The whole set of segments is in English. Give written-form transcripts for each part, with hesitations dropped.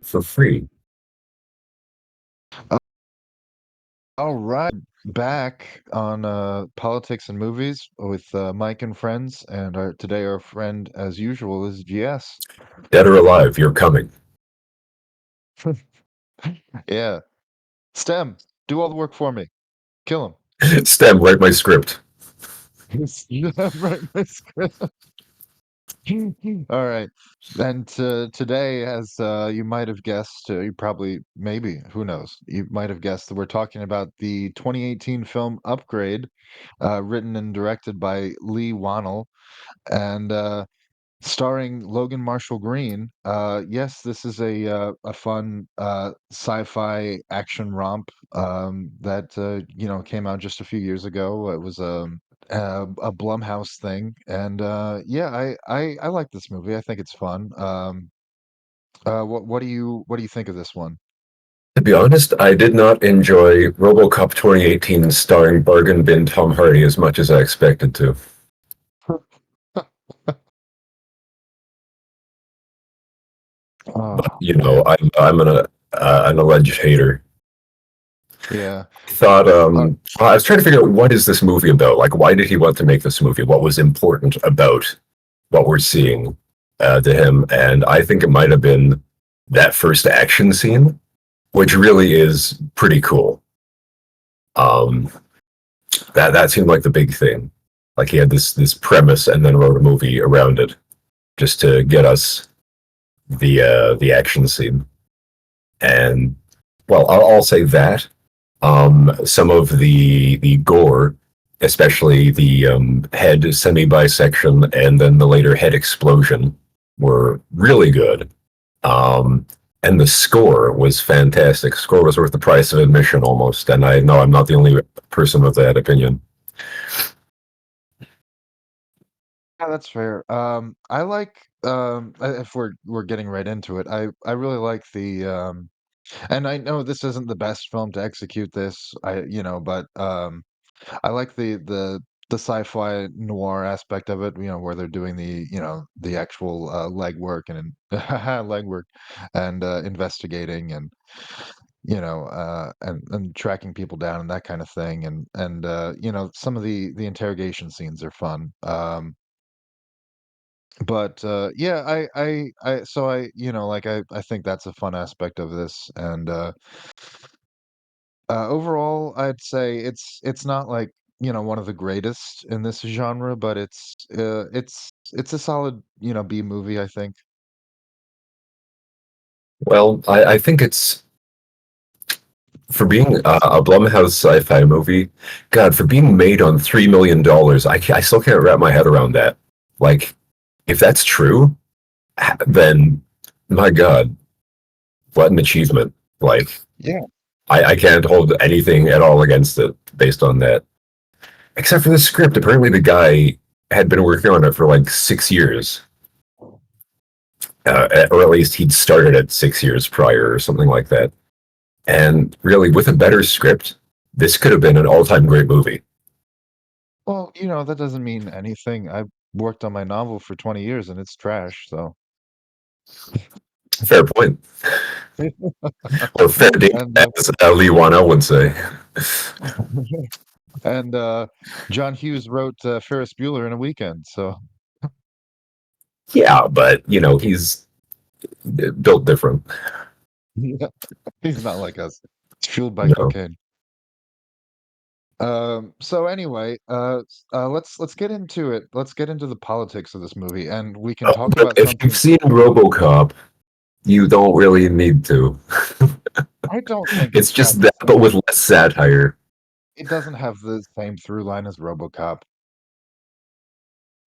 for free. All right, back on politics and movies with Mike and friends, and today our friend, as usual, is GS. Dead or alive, you're coming. Yeah, STEM, do all the work for me. Kill Stem, write my script. him. Right, my script. All right, and today, as you might have guessed, you probably, maybe, who knows, you might have guessed that we're talking about the 2018 film Upgrade, written and directed by Lee Wannell, and starring Logan Marshall Green. Yes, this is a fun sci-fi action romp that came out just a few years ago. It was a Blumhouse thing, and yeah, I like this movie. I think it's fun. What do you think of this one? To be honest, I did not enjoy RoboCop 2018 starring Bargain Bin Tom Hardy as much as I expected to. But Oh you know, man, I'm an alleged hater. yeah. Thought Uh, I was trying to figure out what is this movie about? Like, why did he want to make this movie? What was important about what we're seeing to him? And I think it might have been that first action scene, which really is pretty cool. Um, that seemed like the big thing. Like he had this premise and then wrote a movie around it just to get us the action scene. And well, I'll say that some of the gore, especially the head semi bisection and then the later head explosion, were really good. Um, and the score was fantastic. Score was worth the price of admission almost. And I know I'm not the only person with that opinion. yeah, that's fair. I like if we're getting right into it, I really like the and I know this isn't the best film to execute this, but I like the sci-fi noir aspect of it, where they're doing the actual legwork and legwork and investigating and and tracking people down and that kind of thing and some of the interrogation scenes are fun. But yeah, so like I think that's a fun aspect of this and overall, I'd say it's not like, one of the greatest in this genre, but it's a solid, B movie, I think. Well, I think it's for being a Blumhouse sci-fi movie. God, for being made on $3 million, I still can't wrap my head around that. Like, if that's true, then my God, what an achievement! Like, Yeah. I can't hold anything at all against it based on that, except for the script. Apparently, the guy had been working on it for like 6 years, or at least he'd started it 6 years prior or something like that. And really, with a better script, this could have been an all-time great movie. Well, that doesn't mean anything. I've worked on my novel for 20 years and it's trash, so. Fair point. Or fair date, And as Lee Wannell would say. and John Hughes wrote Ferris Bueller in a weekend, so Yeah, but he's built different. yeah, he's not like us. It's fueled by No. cocaine. So anyway, let's get into it. Let's get into the politics of this movie, and we can talk But about if you've something. seen RoboCop, you don't really need to. I don't think It's it's got just the that, but same. with less satire. It doesn't have the same through line as RoboCop.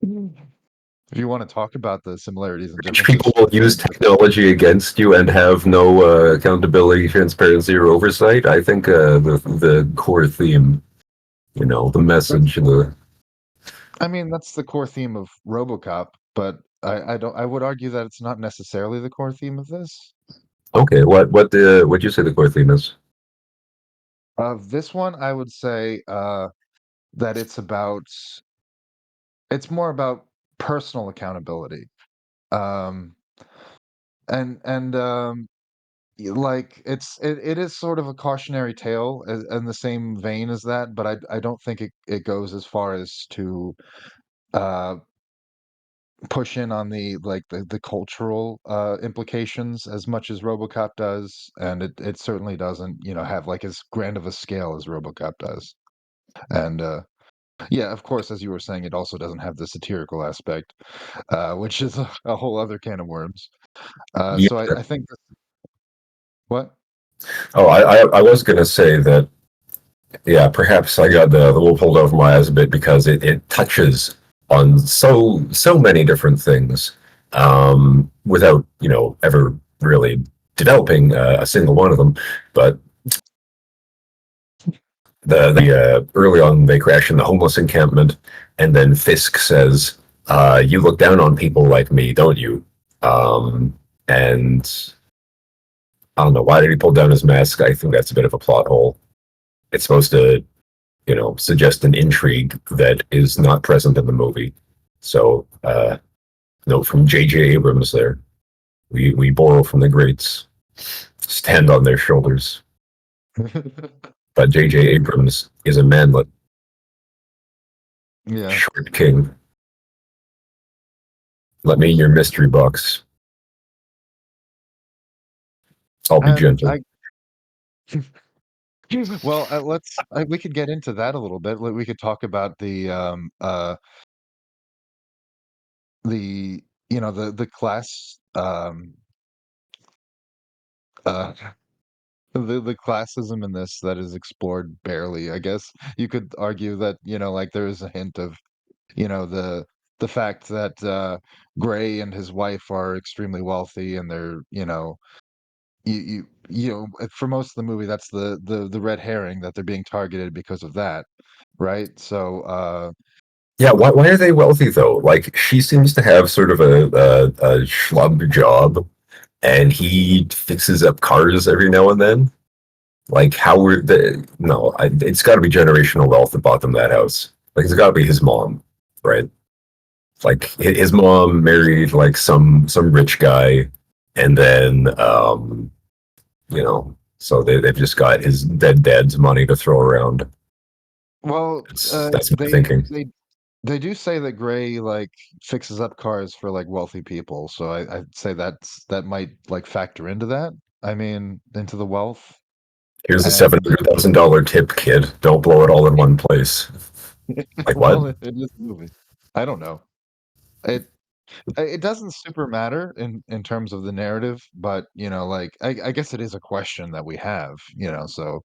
If you want to talk about the similarities and Rich people differences, will sure. use technology against you and have no accountability, transparency, or oversight. I think the core theme, the That's, message, the I mean, that's the core theme of RoboCop, but I don't. I would argue that it's not necessarily the core theme of this. Okay, what'd you say the core theme is? Of this one, I would say that it's more about personal accountability. Um, and like it is sort of a cautionary tale in the same vein as that, but I don't think it goes as far as to uh push in on the cultural implications as much as RoboCop does, and it certainly doesn't, have like as grand of a scale as RoboCop does. And yeah, of course, as you were saying, it also doesn't have the satirical aspect, which is a whole other can of worms. Yeah. So I think what? Oh, I was gonna say that, yeah, perhaps I got the wool pulled over my eyes a bit because it touches on so many different things, without, ever really developing a single one of them. But the early on they crash in the homeless encampment, and then Fisk says, "You look down on people like me, don't you?" And I don't know, why did he pull down his mask? I think that's a bit of a plot hole. It's supposed to, suggest an intrigue that is not present in the movie. So, note from J.J. Abrams there. We borrow from the greats, stand on their shoulders. But J.J. Abrams is a manlet, Yeah. short king. Let me in your mystery box. I'll be And gentle. well, we could get into that a little bit. Like, we could talk about the the class uh the classism in this that is explored barely. I guess you could argue that, like there is a hint of, the fact that Gray and his wife are extremely wealthy, and they're, for most of the movie, that's the red herring, that they're being targeted because of that, right? So Yeah, why are they wealthy though? Like, she seems to have sort of a schlub job, and he fixes up cars every now and then. Like, how were the no? It's got to be generational wealth that bought them that house. Like, it's got to be his mom, right? Like, his mom married like some rich guy, and then so they've just got his dead dad's money to throw around. well, That's my thinking. they do say that Gray like fixes up cars for like wealthy people, so I'd say that might like factor into that. I mean, into the wealth. Here's a seven And hundred $1,000 tip, kid. Don't blow it all in one place. Like what? well, it is a movie. I don't know. It it doesn't super matter in terms of the narrative, but like I guess it is a question that we have, so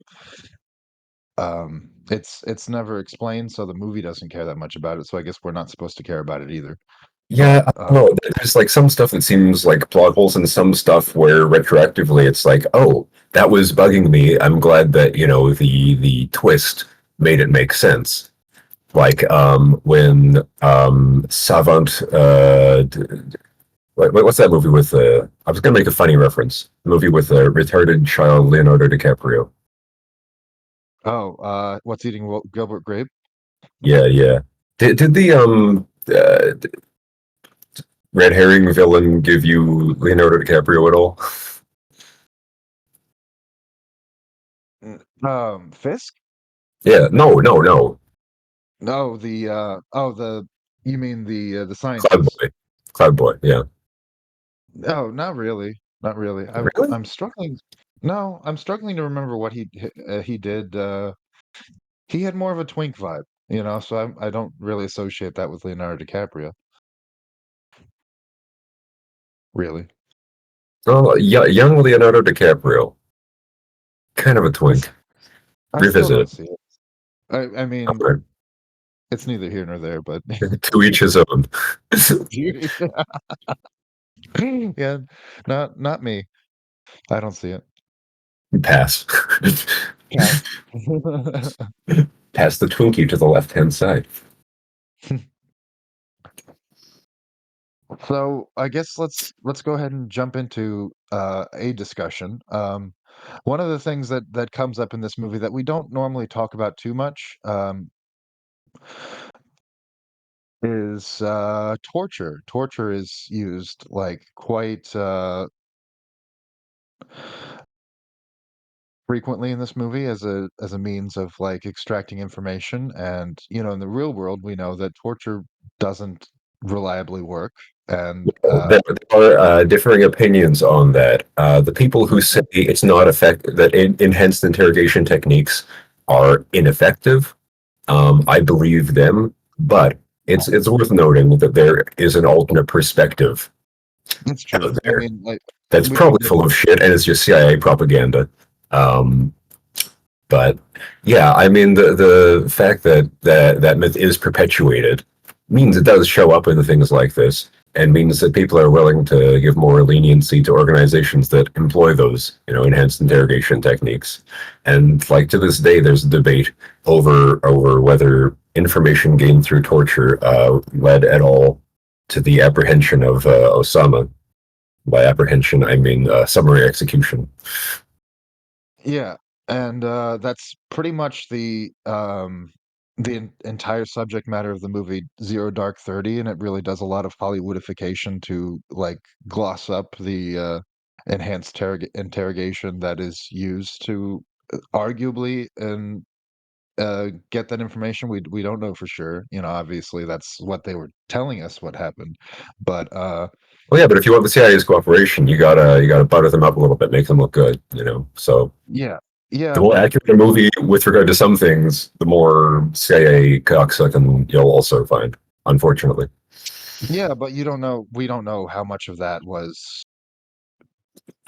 it's never explained, so the movie doesn't care that much about it, so I guess we're not supposed to care about it either. Yeah, But I don't know. There's like some stuff that seems like plot holes, and some stuff where retroactively it's like, oh, that was bugging me. I'm glad that, the twist made it make sense. Like, when Savant, what's that movie with? I was gonna make a funny reference. The movie with a retarded child, Leonardo DiCaprio. what's eating Gilbert Grape? Yeah, yeah. Did the red herring villain give you Leonardo DiCaprio at all? Fisk? Yeah, no, no, no. No, the you mean the Cloud scientist? Boy. Cloud Boy, yeah. No, not really, not really. Really? I'm struggling. No, I'm struggling to remember what he did. He had more of a twink vibe, so I don't really associate that with Leonardo DiCaprio, really. Oh, young Leonardo DiCaprio. Kind of a twink. I still Revisit don't it. see it. I mean, Alright. it's neither here nor there, but To each his own. yeah, not me. I don't see it. Pass. Pass. Pass the Twinkie to the left-hand side. So I guess let's go ahead and jump into a discussion. One of the things that comes up in this movie that we don't normally talk about too much is torture. Torture is used like quite frequently in this movie as a means of like extracting information. And in the real world, we know that torture doesn't reliably work. And There are differing opinions on that. The people who say it's not effective, that enhanced interrogation techniques are ineffective, I believe them, but it's worth noting that there is an alternate perspective it's out true. I there mean, like that's we can probably get full of shit and it's just CIA propaganda. Um, but yeah, I mean the fact that myth is perpetuated means it does show up in things like this, and means that people are willing to give more leniency to organizations that employ those, enhanced interrogation techniques. And like to this day, there's a debate over whether information gained through torture led at all to the apprehension of Osama. By apprehension, I mean summary execution. Yeah, and that's pretty much the entire subject matter of the movie Zero Dark 30, and it really does a lot of Hollywoodification to like gloss up the enhanced interrogation that is used to arguably and get that information. We don't know for sure. Obviously that's what they were telling us what happened, but Well, yeah, but if you want the CIA's cooperation, you gotta butter them up a little bit, make them look good. So yeah, the yeah, more but accurate a movie with regard to some things, the more CIA cocksucking you'll also find. Unfortunately, yeah, but you don't know. We don't know how much of that was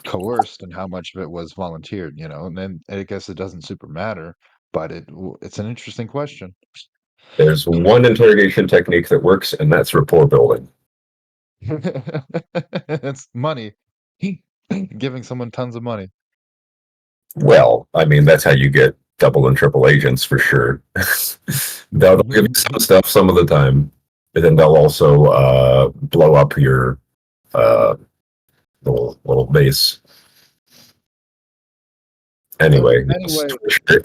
coerced and how much of it was volunteered, and then I guess it doesn't super matter, but it's an interesting question. there's one interrogation technique that works, and that's rapport building. It's money. Giving someone tons of money. Well, I mean that's how you get double and triple agents for sure. They'll give you some stuff some of the time, but then they'll also blow up your uh, little base. Anyway, Anyway,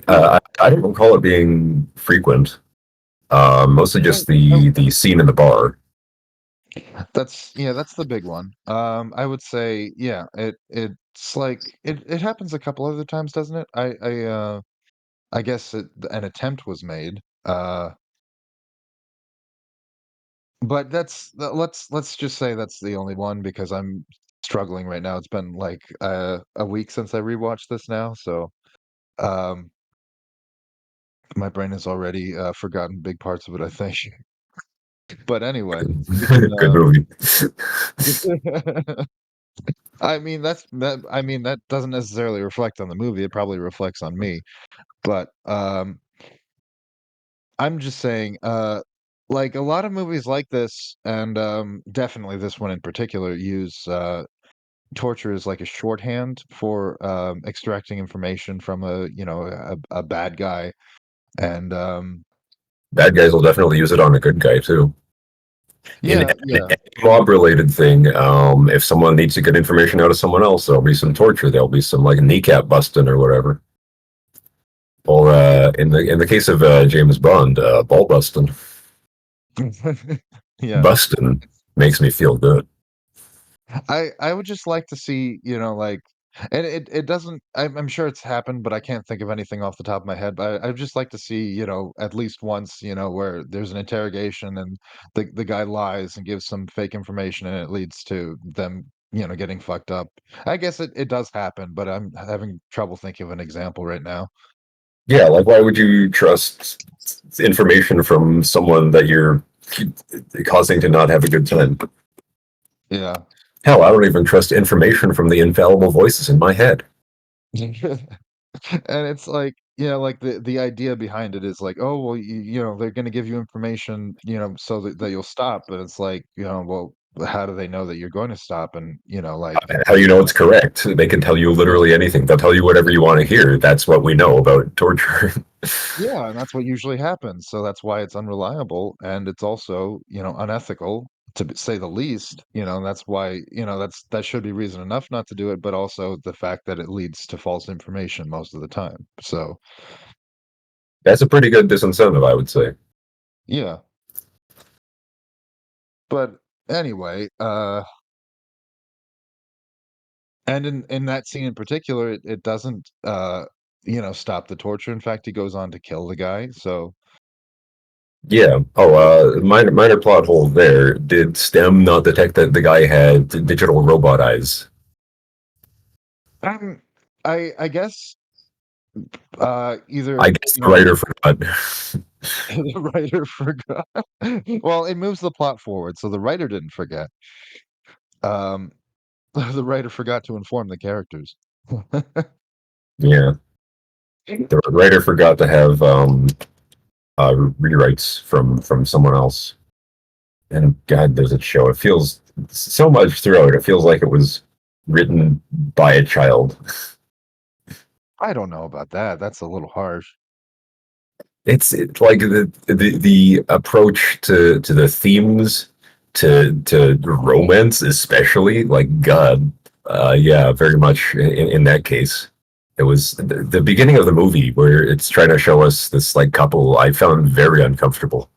I don't recall it being frequent. Mostly yeah, just the scene in the bar. that's the big one. I would say, yeah, it's like it happens a couple other times, doesn't it? I guess an attempt was made. But let's just say that's the only one because I'm struggling right now. It's been like a week since I rewatched this now, so um, my brain has already forgotten big parts of it, I think. But anyway, we can. Good movie. I mean, I mean, that doesn't necessarily reflect on the movie. It probably reflects on me. But I'm just saying, like a lot of movies like this, and definitely this one in particular, use torture is like a shorthand for extracting information from a bad guy, and Bad guys will definitely use it on a good guy too. In yeah, yeah, any mob related thing, if someone needs to get information out of someone else, there'll be some torture. There'll be some like kneecap busting or whatever. Or in the case of James Bond, ball busting. yeah. Busting makes me feel good. I would just like to see, like, and it doesn't. I'm sure it's happened, but I can't think of anything off the top of my head. But I'd just like to see, at least once, where there's an interrogation and the guy lies and gives some fake information, and it leads to them, getting fucked up. I guess it does happen, but I'm having trouble thinking of an example right now. Yeah, like why would you trust information from someone that you're causing to not have a good time? Yeah. Hell, I don't even trust information from the infallible voices in my head. And it's like, like the idea behind it is like, oh well, they're going to give you information, so that you'll stop. But it's like, well, how do they know that you're going to stop? And like, How you know it's correct? They can tell you literally anything. They'll tell you whatever you want to hear. That's what we know about torture. yeah, and that's what usually happens. So that's why it's unreliable, and it's also unethical say the least. And that's why, that should be reason enough not to do it, but also the fact that it leads to false information most of the time. So, That's a pretty good disincentive, I would say. yeah. But anyway, and in that scene in particular, it doesn't, stop the torture. In fact, he goes on to kill the guy. So, Yeah. Oh, minor plot hole there. Did STEM not detect that the guy had digital robot eyes? um, I guess, I either, guess the writer forgot. the writer forgot. Well, it moves the plot forward, so the writer didn't forget. Um, the writer forgot to inform the characters. Yeah, the writer forgot to have rewrites from someone else. And God, does it show? It feels so much throughout. It feels like it was written by a child. I don't know about that. That's a little harsh. It's like the approach to the themes to romance, especially like God. Yeah, very much in that case. It was the beginning of the movie where it's trying to show us this like couple. I found very uncomfortable.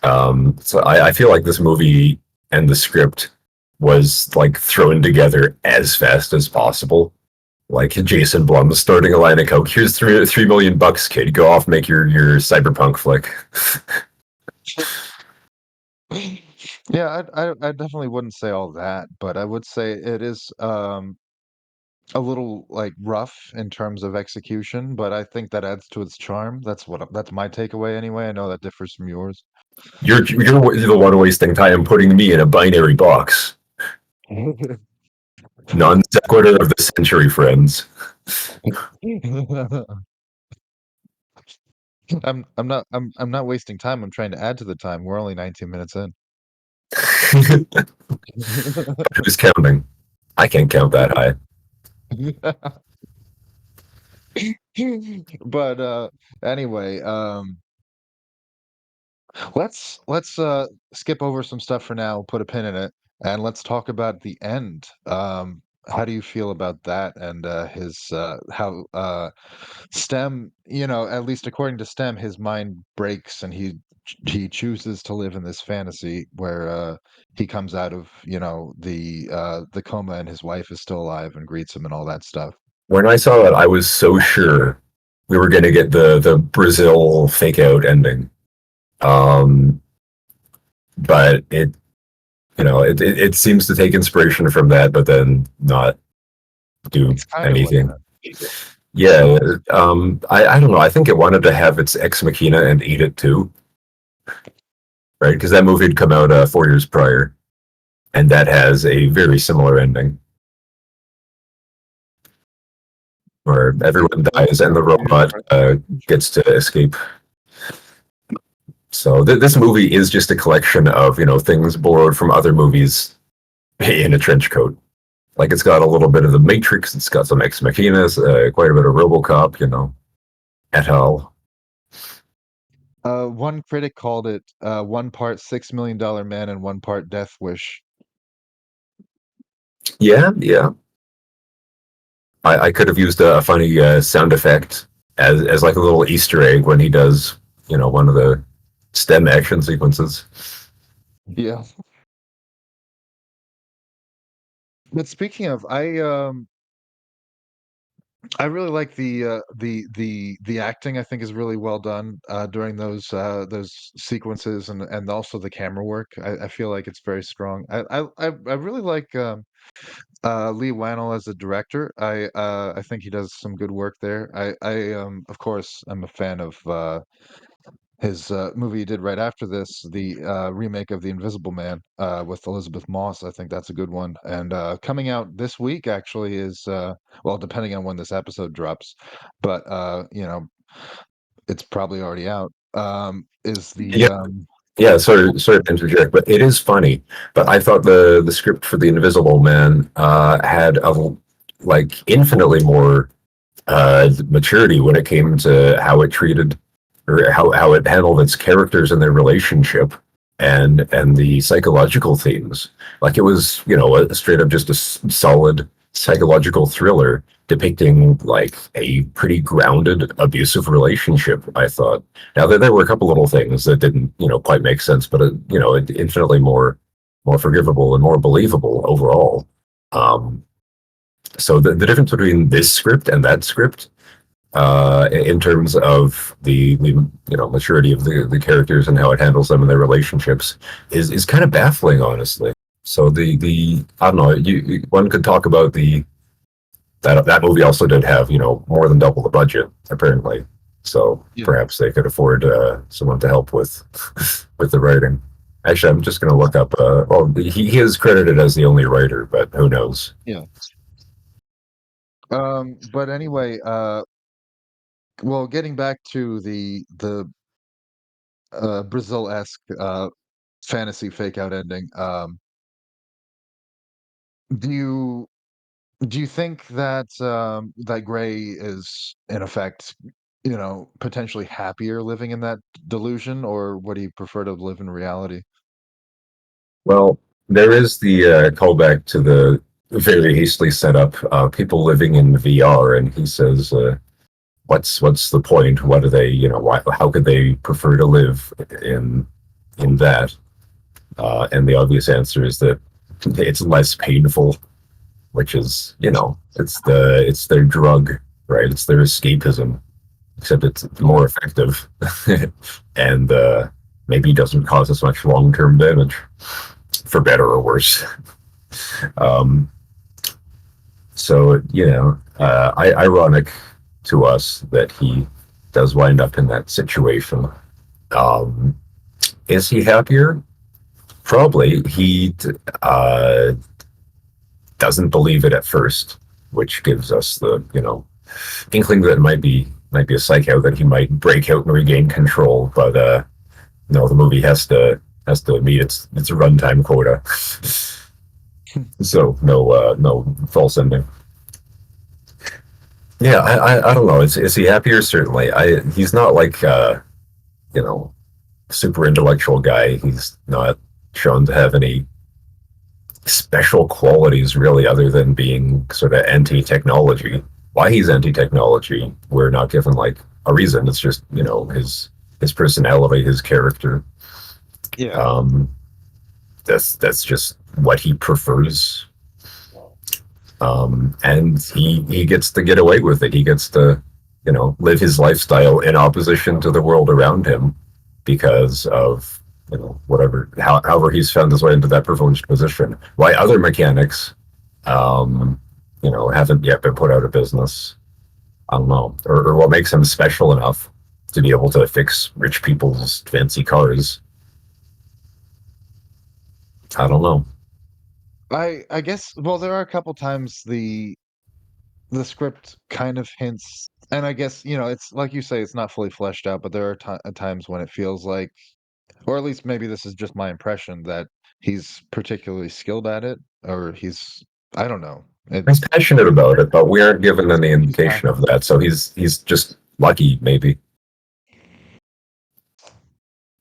So I feel like this movie and the script was like thrown together as fast as possible. Like Jason Blum starting a line of coke. Here's $3 million, kid. Go off, make your cyberpunk flick. Yeah, I definitely wouldn't say all that, but I would say it is, a little, like, rough in terms of execution, but I think that adds to its charm. That's my takeaway anyway. I know that differs from yours. You're the one wasting time putting me in a binary box. Non sequitur of the century, friends. I'm not wasting time. I'm trying to add to the time. We're only 19 minutes in. Who's counting? I can't count that high. But anyway, let's skip over some stuff for now, put a pin in it, and let's talk about the end. How do you feel about that and his how STEM, at least according to STEM, his mind breaks and he chooses to live in this fantasy where he comes out of, the coma and his wife is still alive and greets him and all that stuff. When I saw that, I was so sure we were going to get the Brazil fake out ending. Um, but it seems to take inspiration from that, but then not do It's kind of like anything. that. Yeah, I don't know. I think it wanted to have its Ex Machina and eat it too, right? Because that movie had come out 4 years prior, and that has a very similar ending where everyone dies and the robot gets to escape. So this movie is just a collection of things borrowed from other movies in a trench coat. Like it's got a little bit of the Matrix, it's got some Ex Machinas, quite a bit of RoboCop, et al. One critic called it one part $6 million man and one part Death Wish. Yeah, yeah. I could have used a funny sound effect as like a little Easter egg when he does, one of the STEM action sequences. Yeah. But speaking of, I really like the acting. I think is really well done during those sequences and also the camera work. I feel like it's very strong. I really like Lee Wannell as a director. I think he does some good work there. I of course I'm a fan of his movie he did right after this, the remake of The Invisible Man with Elizabeth Moss. I think that's a good one. And coming out this week actually is well, depending on when this episode drops, but it's probably already out. Is the Yeah, yeah. Sorry to interject, but it is funny. But I thought the script for The Invisible Man had like infinitely more maturity when it came to how it treated or how it handled its characters and their relationship. and the psychological themes. Like it was, a straight up just a solid psychological thriller depicting like a pretty grounded abusive relationship. I thought. Now there were a couple little things that didn't, quite make sense, but it infinitely more forgivable and more believable overall. Um, so the difference between this script and that script, in terms of the maturity of the characters and how it handles them and their relationships, is kind of baffling, honestly. So the I don't know, one could talk about that movie also did have more than double the budget apparently, so Yeah. perhaps they could afford someone to help with with the writing. Actually, I'm just going to look up. Well, he is credited as the only writer, but who knows? Yeah. But anyway, well, getting back to the Brazil-esque fantasy fake out ending, do you do you think that that Gray is in effect, potentially happier living in that delusion, or would he prefer to live in reality? Well, there is the callback to the very hastily set up people living in VR, and he says, what's the point? What do they, why, how could they prefer to live in that?" And the obvious answer is that it's less painful, which is, it's their drug, right? It's their escapism, except it's more effective, and maybe doesn't cause as much long-term damage, for better or worse. Um, so, ironic to us that he does wind up in that situation. Um, is he happier? Probably. He doesn't believe it at first, which gives us the inkling that it might be a psych out, that he might break out and regain control. But no, the movie has to meet its runtime quota. So no false ending. Yeah, I don't know. Is he happier? Certainly. He's not like you know super intellectual guy. He's not shown to have any special qualities really, other than being sort of anti-technology. Why he's anti-technology, we're not given like a reason. It's just his personality, his character. Yeah. Um, that's just what he prefers, and he gets to get away with it. He gets to live his lifestyle in opposition to the world around him because of however he's found his way into that privileged position. Why other mechanics haven't yet been put out of business, I don't know, or what makes him special enough to be able to fix rich people's fancy cars. I don't know. I guess, well, there are a couple times the script kind of hints, and I guess, it's like you say, it's not fully fleshed out, but there are times when it feels like, or at least maybe this is just my impression, that he's particularly skilled at it, or I don't know. He's passionate about it, but we aren't given any He's indication of passionate. that. So he's just lucky, maybe.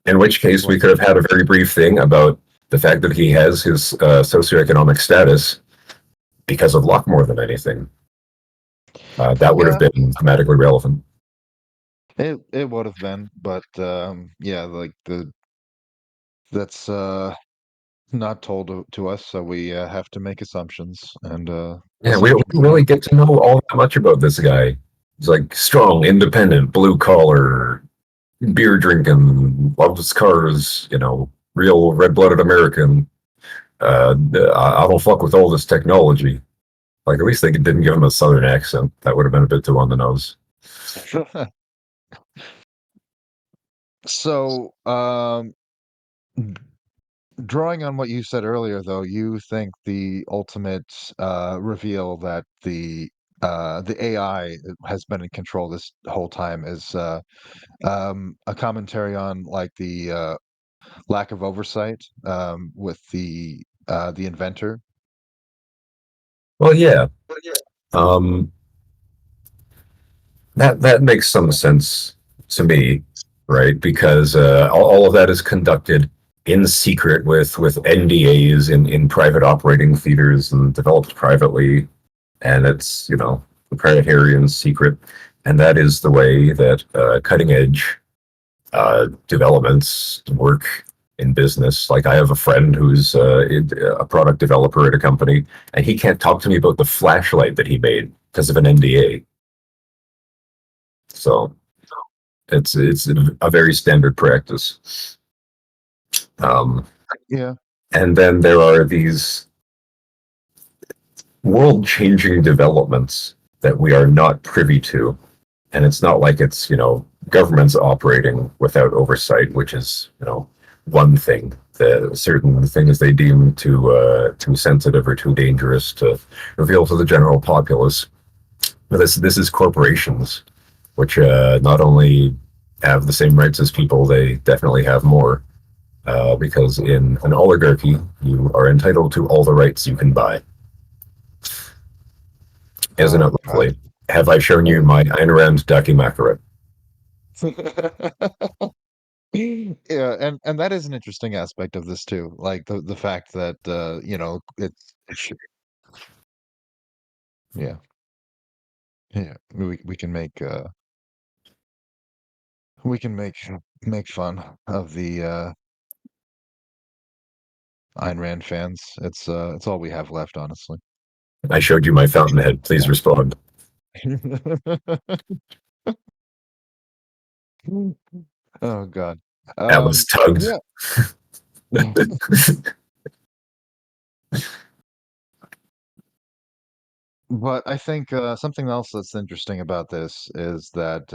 In which case, we could have had a very brief thing about the fact that he has his socioeconomic status because of luck more than anything. That would have Yeah, been thematically relevant. it would have been, but yeah, like that's not told to us, so we have to make assumptions and Yeah, we don't really get to know all that much about this guy. He's like strong, independent, blue collar, beer drinking, loves cars, real red blooded American. I don't fuck with all this technology. Like, at least they didn't give him a southern accent. That would have been a bit too on the nose. So, drawing on what you said earlier, though, you think the ultimate reveal that the AI has been in control this whole time is a commentary on like the lack of oversight with the inventor. Well, yeah, um, that makes some sense to me, right? Because all of that is conducted in secret with NDAs in private operating theaters and developed privately, and it's proprietary and secret, and that is the way that cutting edge developments work in business. Like I have a friend who's a product developer at a company, and he can't talk to me about the flashlight that he made because of an NDA. So it's a very standard practice. Um, Yeah. and then there are these world-changing developments that we are not privy to, and it's not like it's governments operating without oversight, which is one thing. The certain things they deem too sensitive or too dangerous to reveal to the general populace. But this is corporations, which not only have the same rights as people, they definitely have more. Because in an oligarchy, you are entitled to all the rights you can buy. Isn't it Oh God. lovely? Have I shown you my Ayn Rand Dakimakura? Yeah, and that is an interesting aspect of this too. Like the fact that it's yeah, yeah. We can make fun of the Ayn Rand fans. It's all we have left, honestly. I showed you my fountainhead. Please respond. Oh God. Atlas tugged. Yeah. But I think something else that's interesting about this is that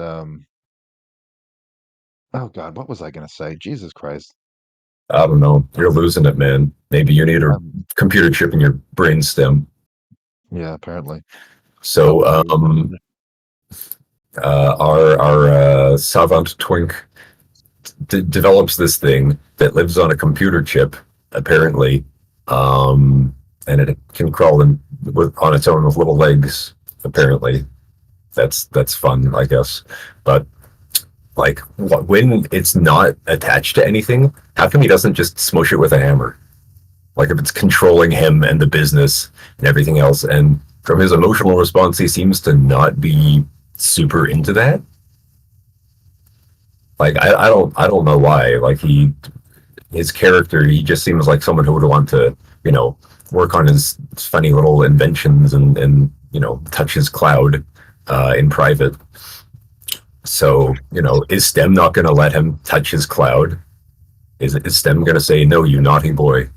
oh God, what was I gonna say? Jesus Christ. I don't know. You're losing it, man. Maybe you need a Um, computer chip in your brain stem. yeah, apparently. So, Hopefully. our savant twink develops this thing that lives on a computer chip, apparently, and it can crawl on its own with little legs. Apparently, that's fun, I guess. But like, when it's not attached to anything, how come he doesn't just smush it with a hammer? Like if it's controlling him and the business and everything else. And from his emotional response, he seems to not be super into that. Like I don't know why. Like his character, he just seems like someone who would want to, work on his funny little inventions and touch his cloud in private. So, is STEM not going to let him touch his cloud? Is STEM going to say, no, you naughty boy?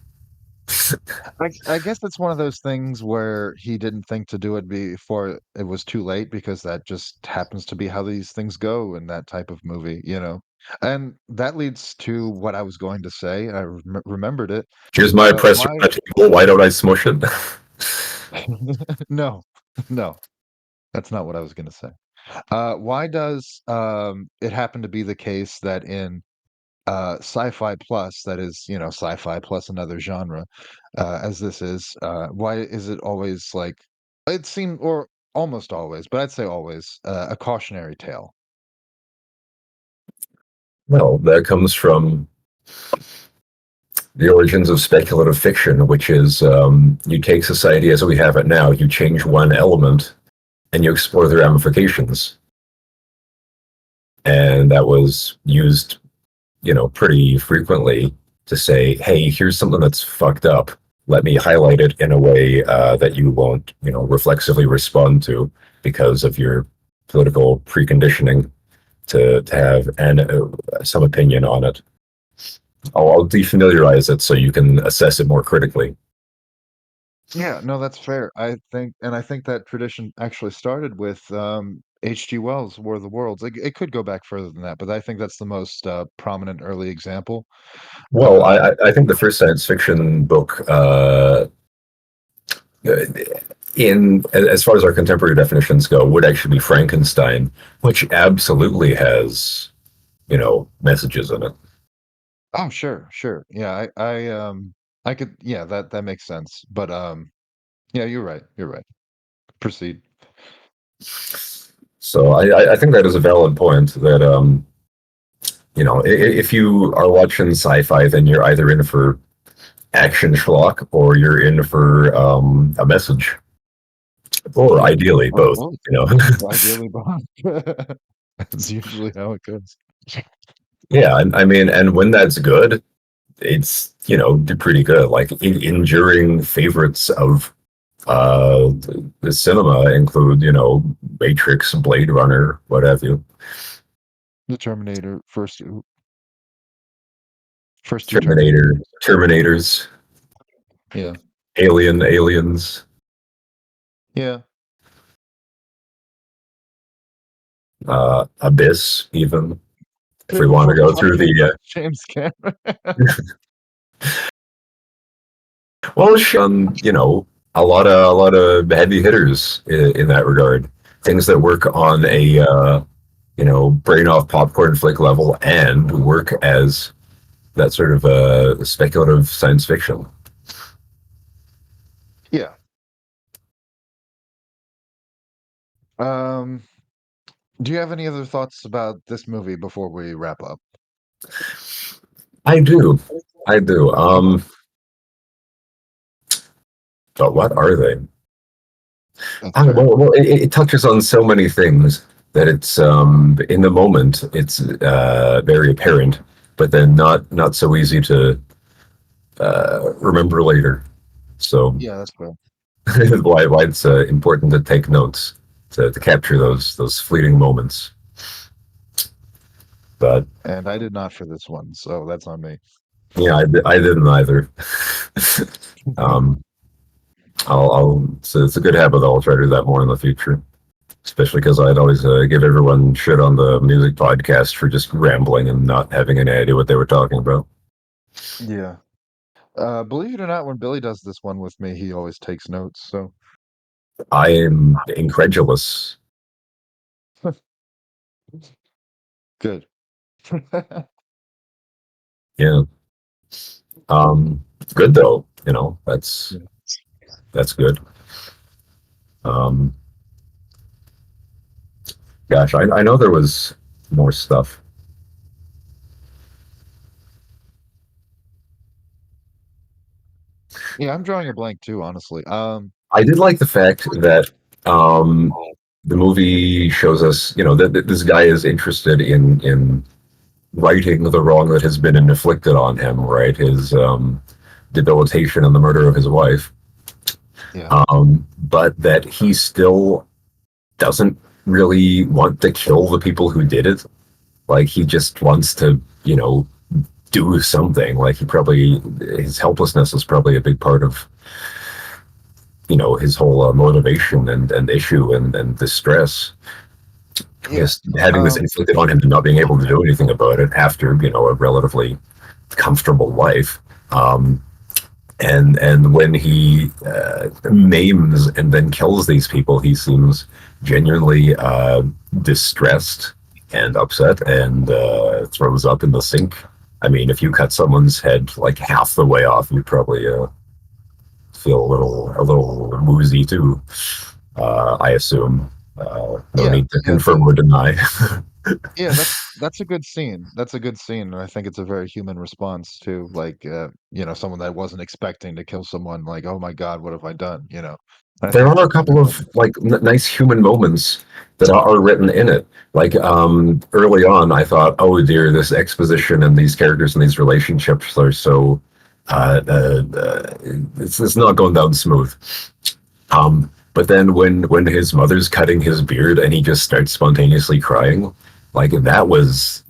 I guess it's one of those things where he didn't think to do it before it was too late because that just happens to be how these things go in that type of movie, you know? And that leads to what I was going to say. I remembered it. Here's my oppressor Why? on the table. Why don't I smush it? No, no, that's not what I was going to say. Why does it happen to be the case that in Sci-Fi Plus, that is, sci-fi plus another genre, as this is, why is it always like it seemed, or almost always, but I'd say always, a cautionary tale? Well, that comes from the origins of speculative fiction, which is you take society as we have it now, you change one element, and you explore the ramifications. And that was used, pretty frequently to say, "Hey, here's something that's fucked up. Let me highlight it in a way that you won't, reflexively respond to because of your political preconditioning to have some opinion on it. I'll defamiliarize it so you can assess it more critically." Yeah, no, that's fair. I think that tradition actually started with H.G. Wells' War of the Worlds. It could go back further than that, but I think that's the most prominent early example. Well, Um, I think the first science fiction book, in as far as our contemporary definitions go, would actually be Frankenstein, which absolutely has, messages in it. oh, sure, sure. Yeah, I could, yeah, that makes sense. But yeah, you're right. You're right. Proceed. So I think that is a valid point that You know, if you are watching sci-fi, then you're either in for action schlock or you're in for a message, or ideally Or both. both. You know, Ideally, both. That's usually how it goes. yeah. I mean, and when that's good, it's pretty good. Like enduring favorites of the cinema include Matrix, Blade Runner, what have you. The Terminator, first two Terminator Terminator, movies. Terminators, Yeah. Aliens, Yeah. Abyss, even if we want to We're go through talking about the James Cameron. well, a lot of heavy hitters in that regard. Things that work on a brain off popcorn flick level and work as that sort of speculative science fiction. Yeah. Um, do you have any other thoughts about this movie before we wrap up? I do, I do. But what are they? That's fair. Well, it touches on so many things that it's in the moment it's very apparent, but then not so easy to remember later. So Yeah, that's fair. why it's important to take notes to capture those fleeting moments. But And I did not for this one, so that's on me. yeah, I didn't either. um, it's a good habit. I'll try to do that more in the future. Especially because I'd always give everyone shit on the music podcast for just rambling and not having any idea what they were talking about. Yeah. Believe it or not, when Billy does this one with me, he always takes notes. So I am incredulous. good. Yeah. Good though. Yeah. That's good. Um, gosh, I know there was more stuff. Yeah, I'm drawing a blank too, honestly. I did like the fact that um, the movie shows us, that this guy is interested in righting the wrong that has been inflicted on him, right? His debilitation and the murder of his wife. Yeah. But that he still doesn't really want to kill the people who did it. Like he just wants to, do something. Like his helplessness is probably a big part of, his whole motivation and issue and distress. Yeah. Just having this inflicted on him and not being able to do anything about it after, a relatively comfortable life. And when he maims and then kills these people, he seems genuinely distressed and upset and throws up in the sink. I mean, if you cut someone's head like half the way off, you'd probably feel a little woozy too. I assume. No Yeah. need to Yeah. confirm or deny. Yeah, that's a good scene. That's a good scene, and I think it's a very human response to like someone that wasn't expecting to kill someone. Like, oh my God, what have I done? I There think are it's a a couple human of moment. like nice human moments that are written in it. Like early on, I thought, "Oh dear, this exposition and these characters and these relationships are so it's not going down smooth." But then when his mother's cutting his beard and he just starts spontaneously crying, like that was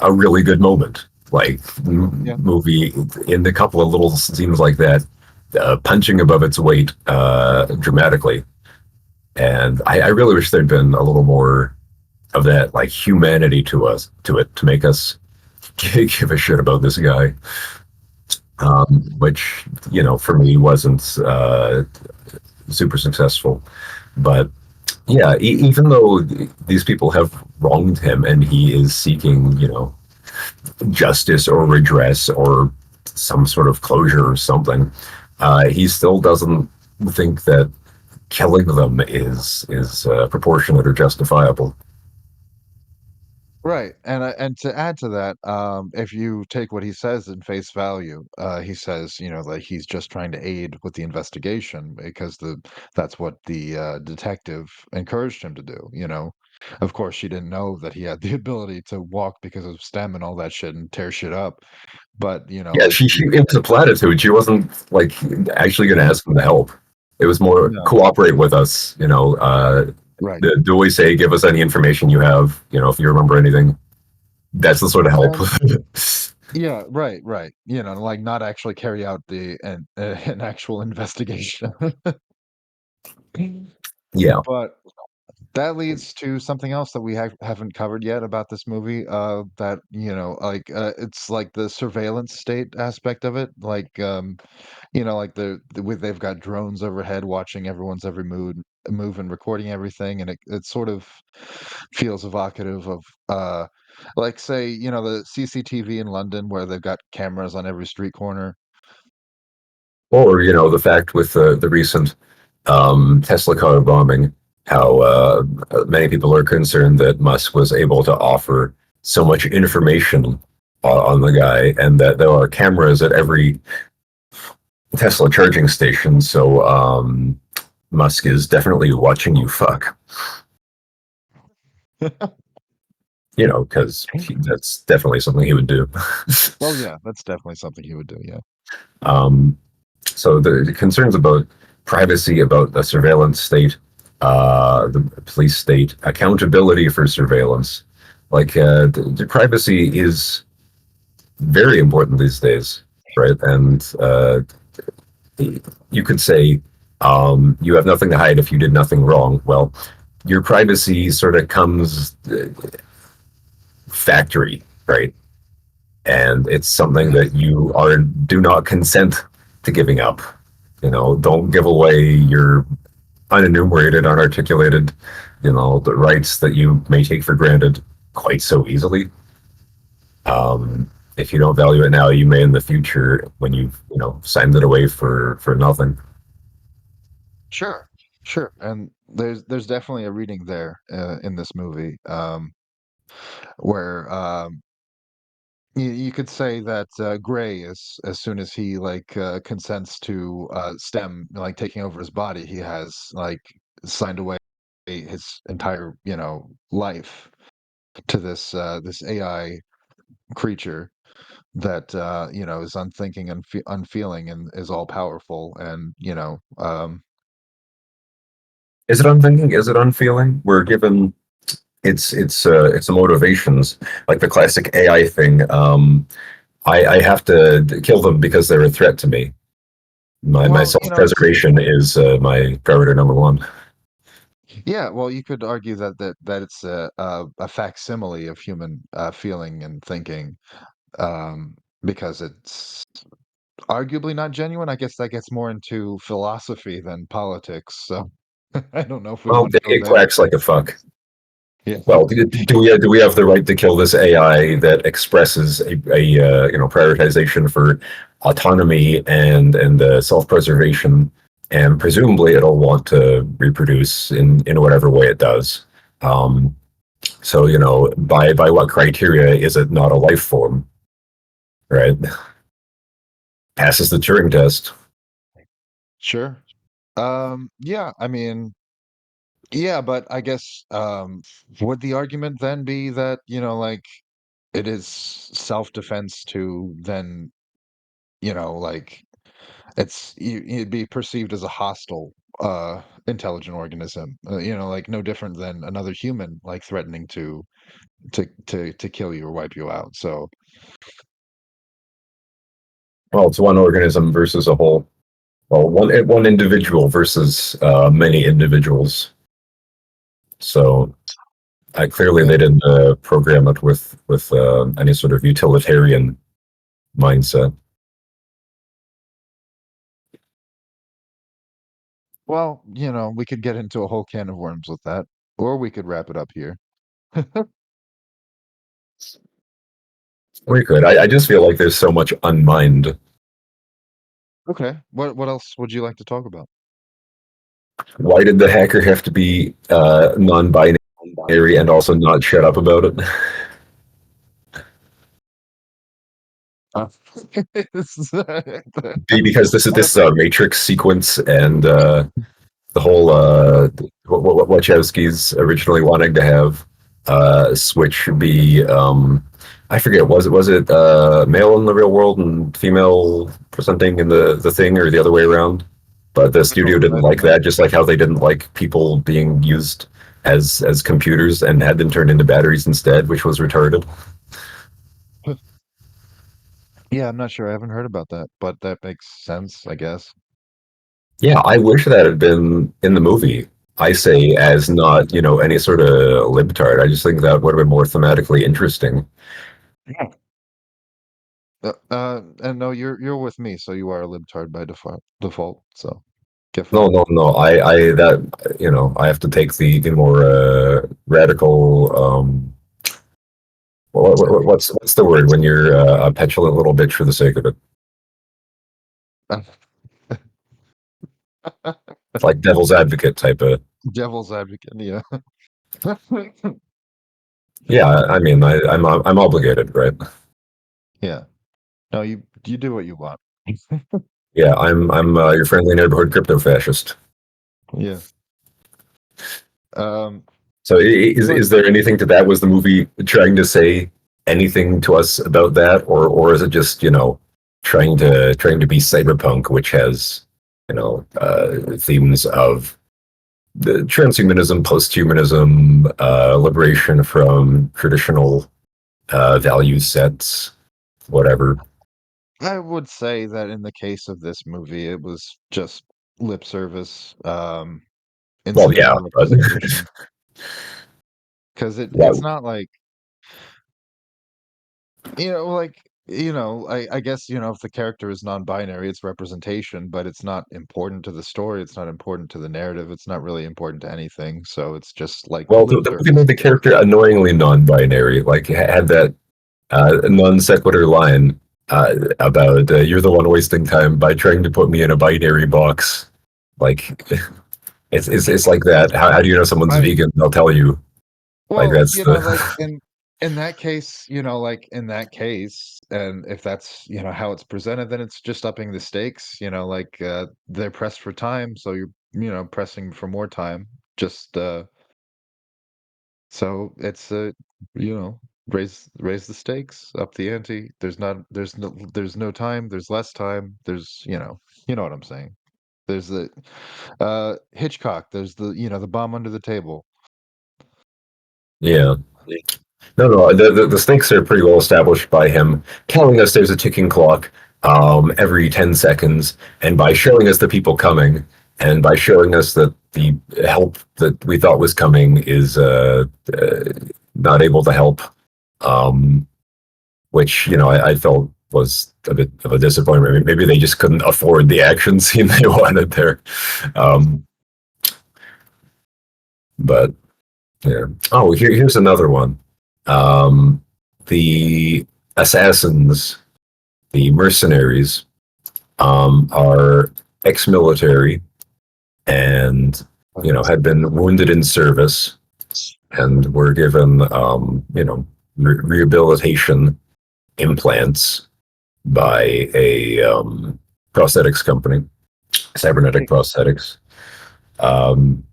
a really good moment. Like Yeah. movie in a couple of little scenes like that, punching above its weight dramatically. And I really wish there'd been a little more of that like humanity to it to make us give a shit about this guy. Which for me wasn't super successful. But yeah, even though these people have wronged him and he is seeking justice or redress or some sort of closure or something, he still doesn't think that killing them is proportionate or justifiable. Right, and to add to that, if you take what he says in face value, he says, you know, like he's just trying to aid with the investigation because that's what the detective encouraged him to do. You know, of course, she didn't know that he had the ability to walk because of STEM and all that shit and tear shit up. But you know, Yeah, like she into platitude. She wasn't like actually going to yeah, ask him to help. It was more no, cooperate with us. right, Do we say give us any information you have? If you remember anything, that's the sort of help. and yeah, right, right. You know, like not actually carry out the an actual investigation. Yeah. But that leads to something else that we haven't covered yet about this movie, that, you know, like, it's like the surveillance state aspect of it, like, you know, like they've got drones overhead watching everyone's every move and recording everything, and it sort of feels evocative of, like, say, you know, the CCTV in London where they've got cameras on every street corner. Or the fact with the recent Tesla car bombing, how many people are concerned that Musk was able to offer so much information on the guy, and that there are cameras at every Tesla charging station. So Musk is definitely watching you fuck. Because that's definitely something he would do. Well, yeah, that's definitely something he would do, yeah. um, so the concerns about privacy, about the surveillance state, the police state, accountability for surveillance, like the privacy is very important these days, right? And you could say you have nothing to hide if you did nothing wrong. Well, your privacy sort of comes factory, right? And it's something Mhm. that you are do not consent to giving up. Don't give away your unenumerated, unarticulated, the rights that you may take for granted quite so easily. If you don't value it now, you may in the future when you've signed it away for nothing. Sure, sure, and there's definitely a reading there, in this movie, where, you could say that, Gray, as soon as he, like, consents to, STEM, like, taking over his body, he has, like, signed away his entire, you know, life to this AI creature that, you know, is unthinking and unfeeling and is all powerful and, you know, Is it unthinking? Is it unfeeling? We're given it's the motivations, like the classic AI thing. I have to kill them because they're a threat to me. My well, self you know, preservation is my priority number one. yeah, well, you could argue that it's a facsimile of human feeling and thinking, because it's arguably not genuine. I guess that gets more into philosophy than politics. So I don't know if we Well, want to go it there. quacks like a fuck. Yeah. Well, do we have the right to kill this AI that expresses a prioritization for autonomy and self preservation, and presumably it'll want to reproduce in whatever way it does. Um, so by what criteria is it not a life form? Right? Passes the Turing test. Sure. Yeah, I mean, yeah, but I guess would the argument then be that, you know, like it is self-defense to then, you know, like it'd be perceived as a hostile intelligent organism, you know, like no different than another human like threatening to kill you or wipe you out. So Well, it's one organism versus a whole. Well, one individual versus many individuals. So clearly yeah. they didn't program it with any sort of utilitarian mindset. Well, you know, we could get into a whole can of worms with that, or we could wrap it up here. We could. I just feel like there's so much unmined. Okay. What else would you like to talk about? Why did the hacker have to be non-binary and also not shut up about it? Uh, it's, Because this is a Matrix sequence, and the whole Wachowski's originally wanting to have Switch be I forget, was it male in the real world and female presenting in the thing, or the other way around? But the studio didn't I don't like know. that, just like how they didn't like people being used as computers and had them turned into batteries instead, which was retarded. Yeah, I'm not sure. I haven't heard about that, but that makes sense, I guess. Yeah, I wish that had been in the movie. I say as not, any sort of libtard. I just think that would have been more thematically interesting. Yeah. And no, you're with me, so you are a libtard by default. Default, so get No, fucked. no, no. I have to take the more radical. What's the word when you're a petulant little bitch for the sake of it? Like devil's advocate type of. Devil's advocate, yeah. Yeah, I mean, I'm obligated, right? Yeah. No, you do what you want. Yeah, I'm your friendly neighborhood crypto fascist. Yeah. Um, So but is there anything to that? Was the movie trying to say anything to us about that, or is it just trying to be cyberpunk, which has themes of the transhumanism, posthumanism, liberation from traditional value sets, whatever. I would say that in the case of this movie, it was just lip service, Well, yeah, insufficient but representation. Because yeah, it's not like, like, I guess, if the character is non-binary, it's representation, but it's not important to the story. It's not important to the narrative. It's not really important to anything. So it's just like well, lip the movie service. made the character annoyingly non-binary. Like had that non sequitur line about you're the one wasting time by trying to put me in a binary box. Like it's like that. How do you know someone's I vegan? They'll tell you. Like Well, that's like the in that case, like in that case, and if that's, how it's presented, then it's just upping the stakes, like they're pressed for time, so you're, pressing for more time. Just so it's you know, raise the stakes, up the ante. There's no time, there's less time, there's, you know what I'm saying. There's the Hitchcock, there's the bomb under the table. yeah. No, no. The stakes are pretty well established by him telling us there's a ticking clock every 10 seconds, and by showing us the people coming, and by showing us that the help that we thought was coming is not able to help. Um, which I felt was a bit of a disappointment. Maybe they just couldn't afford the action scene they wanted there. Um, but yeah. Oh, here's another one. Um, the assassins, the mercenaries, are ex-military and had been wounded in service and were given rehabilitation implants by a prosthetics company, cybernetic prosthetics. Um,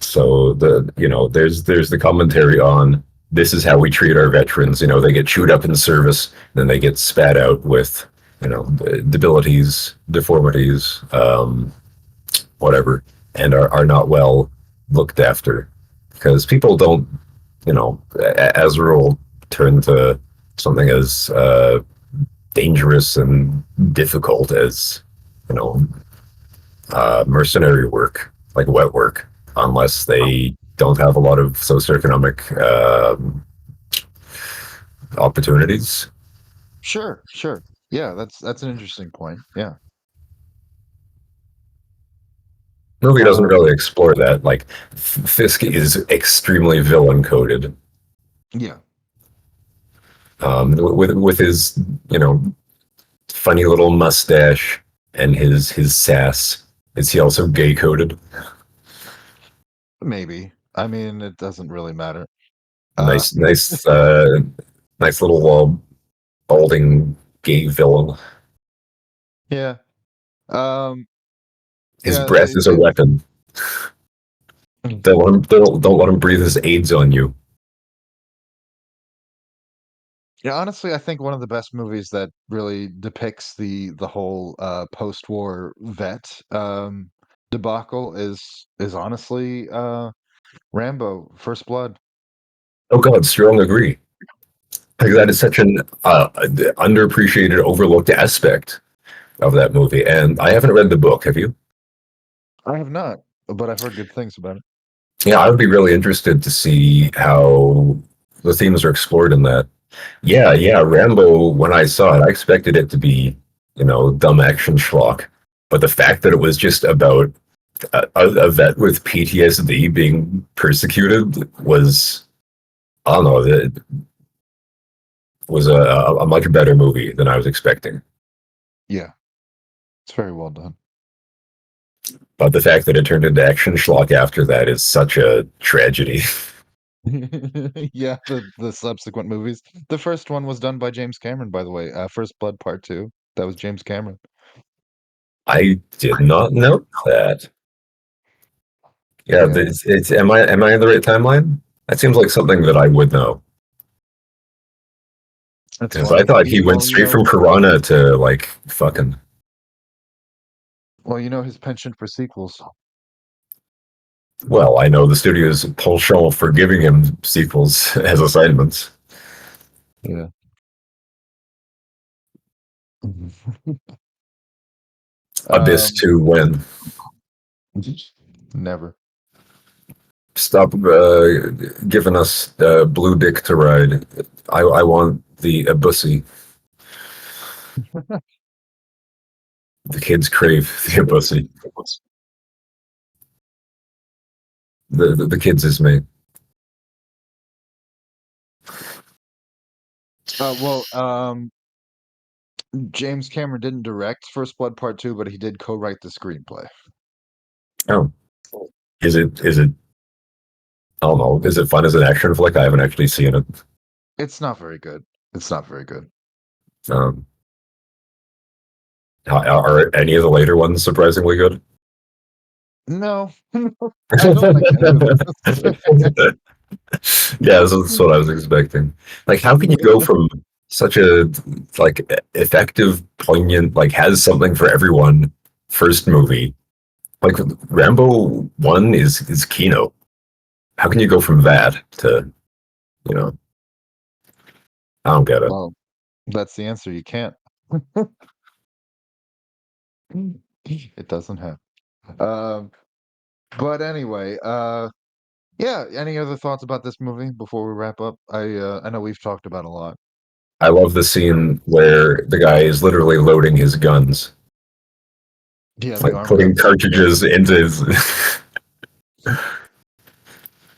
so there's the commentary on this is how we treat our veterans. They get chewed up in service, then they get spat out with debilities, deformities, whatever, and are not well looked after because people don't, as a rule, turn to something as dangerous and difficult as you know mercenary work, like wet work, unless they don't have a lot of socioeconomic opportunities. Sure, sure. Yeah, that's an interesting point. Yeah. Movie doesn't Um, really explore that. Like Fisk is extremely villain coded. yeah. With his funny little mustache and his sass. Is he also gay coded? Maybe. I mean, it doesn't really matter. Uh, Nice, nice, nice little balding gay villain. Yeah. Um, His yeah, breath is a weapon. Don't let him breathe his AIDS on you. yeah, honestly, I think one of the best movies that really depicts the whole post-war vet debacle is honestly Rambo: First Blood. Oh God, strong agree. Like that is such an underappreciated, overlooked aspect of that movie. And I haven't read the book. Have you? I have not, but I've heard good things about it. Yeah, I would be really interested to see how the themes are explored in that. Yeah, yeah, Rambo, when I saw it, I expected it to be, dumb action schlock. But the fact that it was just about a vet with PTSD being persecuted was, I don't know, it was a much better movie than I was expecting. Yeah, it's very well done. But the fact that it turned into action schlock after that is such a tragedy. Yeah, the subsequent movies. The first one was done by James Cameron, by the way. First Blood Part 2. That was James Cameron. I did not know that. Yeah, Yeah, it's am I in the right timeline? That seems like something that I would know. that's Because I funny. thought he went Well, straight from Piranha to like fucking. his penchant for sequels. Well, I know the studio's penchant for giving him sequels as assignments. Yeah. Abyss Um, 2 when. never. Stop giving us blue dick to ride. I want the Abussy. The kids crave the Abussy. The kids is me. Well, James Cameron didn't direct First Blood Part 2, but he did co-write the screenplay. Oh, is it? I don't know. Is it fun as an action flick? I haven't actually seen it. It's not very good. It's not very good. Um, are any of the later ones surprisingly good? No, I don't like any of them. Yeah, that's what I was expecting. Like, how can you go from such a like effective, poignant, like has something for everyone first movie, like Rambo 1 is Kino. How can you go from that to, you know, I don't get it. Well, that's the answer. You can't. It doesn't have. Um, but anyway, yeah. Any other thoughts about this movie before we wrap up? I know we've talked about a lot. I love the scene where the guy is literally loading his guns, Yeah, the like arm putting guns. Yeah. cartridges into his.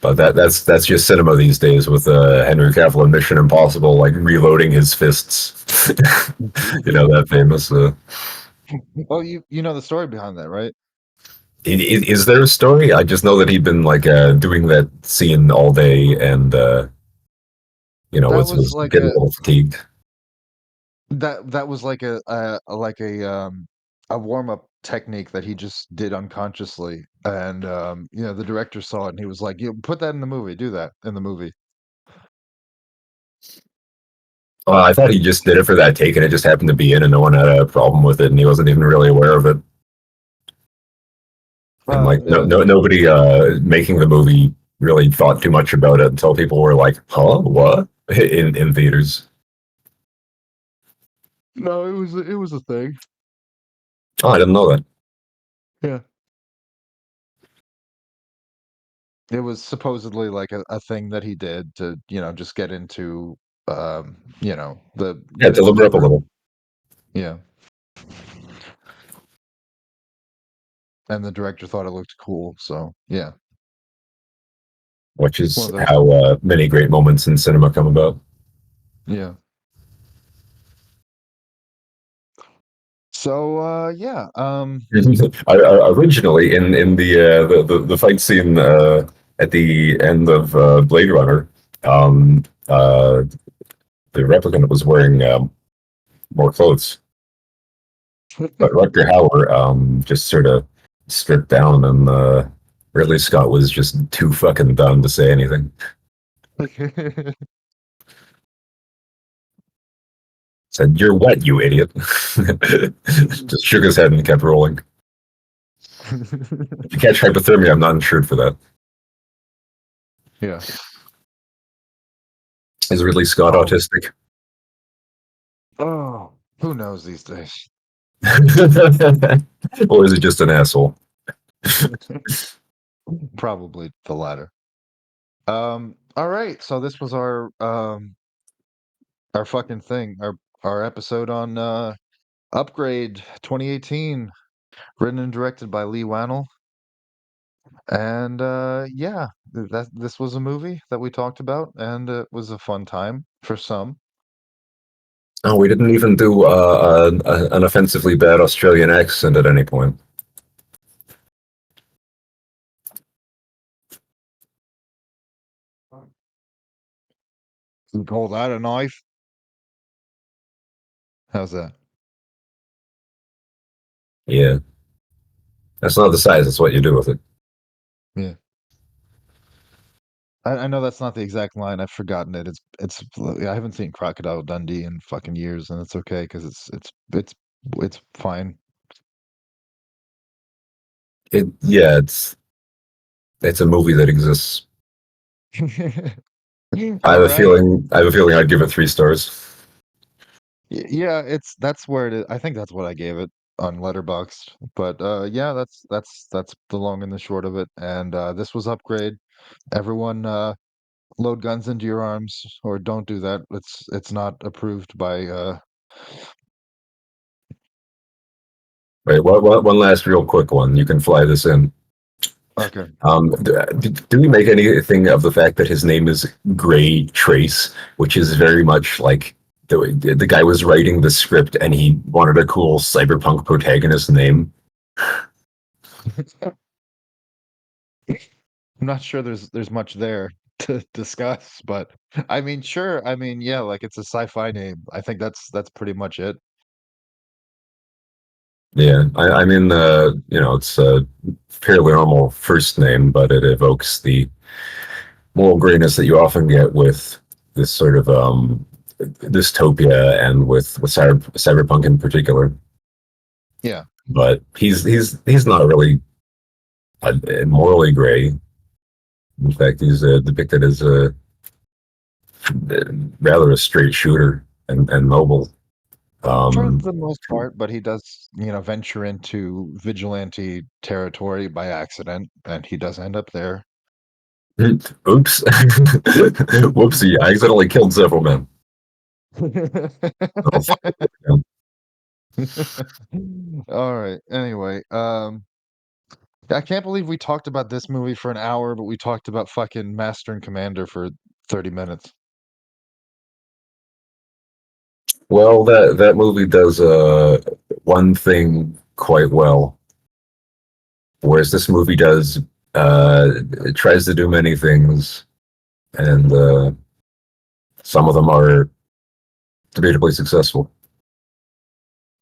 But that's just cinema these days with Henry Cavill in Mission Impossible, like reloading his fists. That famous. Oh, you know the story behind that, right? Is there a story? I just know that he'd been like doing that scene all day, and That was was like getting a little fatigued. that was like a warm-up technique that he just did unconsciously, and the director saw it and he was like, "You put that in the movie. Do that in the movie." I thought he just did it for that take, and it just happened to be in, and no one had a problem with it, and he wasn't even really aware of it. And like no, Yeah. no nobody making the movie really thought too much about it until people were like, "Huh, what?" in theaters. No, it was a thing. Oh, I didn't know that. Yeah. It was supposedly like a thing that he did to, just get into, Yeah, get to into limber the up a group. little, Yeah. And the director thought it looked cool. So, yeah, which one is of those how things. many great moments in cinema come about. Yeah. So, yeah. Originally, in the fight scene at the end of Blade Runner, um, uh, the replicant was wearing more clothes. But Rutger Hauer just sort of stripped down, and Ridley Scott was just too fucking dumb to say anything. Said, "You're wet, you idiot." Just shook his head and kept rolling. If you catch hypothermia, I'm not insured for that. Yeah. Is Ridley Scott Oh. autistic? Oh, who knows these days? Or is he just an asshole? Probably the latter. All right, so this was our fucking thing, our episode on Upgrade 2018, written and directed by Lee Wannell. And yeah, that this was a movie that we talked about, and it was a fun time for some. Oh, we didn't even do an offensively bad Australian accent at any point. You call that a knife? How's that? Yeah, that's not the size; it's what you do with it. Yeah. I know that's not the exact line. I've forgotten it. I haven't seen Crocodile Dundee in fucking years, and it's okay because it's fine. Yeah, it's a movie that exists. I All have a right. feeling. I have a feeling I'd give it 3 stars. Yeah, that's where it is. I think that's what I gave it on Letterboxd. But yeah, that's the long and the short of it. And this was Upgrade. Everyone load guns into your arms or don't do that. It's not approved by Wait, one last real quick one. You can fly this in. okay. Do we make anything of the fact that his name is Gray Trace, which is very much like the guy was writing the script and he wanted a cool cyberpunk protagonist name? I'm not sure there's much there to discuss, but I mean, sure. I mean, yeah, like it's a sci-fi name. I think that's pretty much it. Yeah, I mean, it's a fairly normal first name, but it evokes the moral grayness that you often get with this sort of dystopia and with cyberpunk in particular. Yeah. But he's not really morally gray. In fact, he's depicted as a rather a straight shooter and noble. For Um, the most part, but he does, venture into vigilante territory by accident, and he does end up there. oops, whoopsie! I accidentally killed several men. Oh, fuck. All right. Anyway, I can't believe we talked about this movie for an hour, but we talked about fucking Master and Commander for 30 minutes. Well, that movie does one thing quite well, whereas this movie does it tries to do many things, and some of them are debatably successful.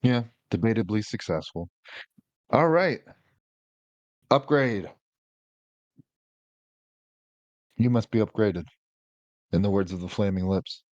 Yeah, debatably successful. All right. Upgrade. You must be upgraded, in the words of the Flaming Lips.